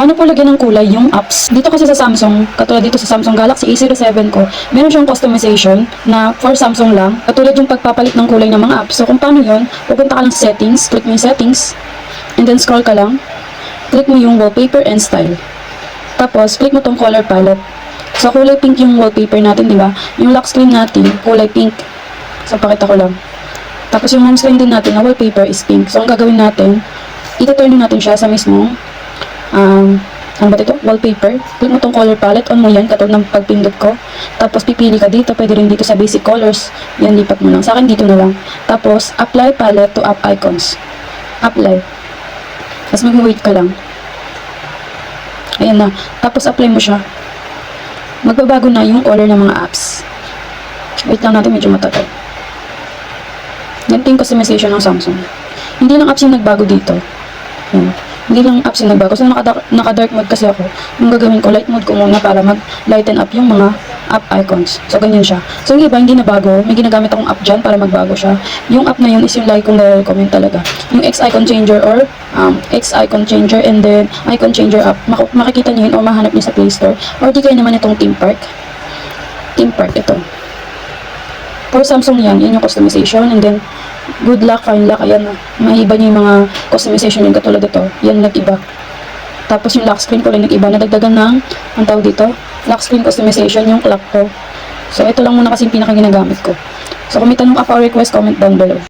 Paano po lagyan ng kulay yung apps? Dito kasi sa Samsung, katulad dito sa Samsung Galaxy A07 ko, meron siyang customization na for Samsung lang, katulad yung pagpapalit ng kulay ng mga apps. So kung paano yun, pupunta ka lang sa settings, click mo yung settings, and then scroll ka lang, click mo yung wallpaper and style. Tapos, click mo tong color palette. So kulay pink yung wallpaper natin, di ba? Yung lock screen natin, kulay pink. So pakita ko lang. Tapos yung home screen din natin na wallpaper is pink. So ang gagawin natin, ito-turn natin siya sa mismong ano ba ito? Wallpaper. Click mo tong color palette, on mo yan, katulad ng pagpindot ko. Tapos pipili ka dito, pwede rin dito sa basic colors. Yan, lipat mo lang. Sa akin dito na lang. Tapos, apply palette to app icons. Apply. Tapos mag-wait ka lang. Ayan na. Tapos apply mo siya. Magbabago na yung color ng mga apps. Wait lang natin, medyo matagal. Yan yung customization ng Samsung. Hindi lang apps yung nagbago dito. Yan. Hindi lang apps yung nagbago. So, naka-dark mode kasi ako. Yung gagawin ko, light mode ko muna para mag-lighten up yung mga app icons. So, ganyan siya. So, yung iba, hindi na bago. May ginagamit akong app dyan para magbago siya. Yung app na yun is yung like kong recommend talaga. Yung X-Icon Changer or X-Icon Changer and then Icon Changer app. Makikita nyo yun o mahanap nyo sa Play Store. Or di kayo naman itong Theme Park. Theme Park, ito. For Samsung yan yung customization. And then, good luck, fine luck, ayan na. Maiba niyo yung mga customization yung katulad ito. Yan nag-iba. Tapos yung lock screen ko lang nag-iba. Nadagdagan ng, ang tawag dito, lock screen customization yung clock ko. So ito lang muna kasi yung pinakaginagamit ko. So kung may tanong ka pa o request, comment down below.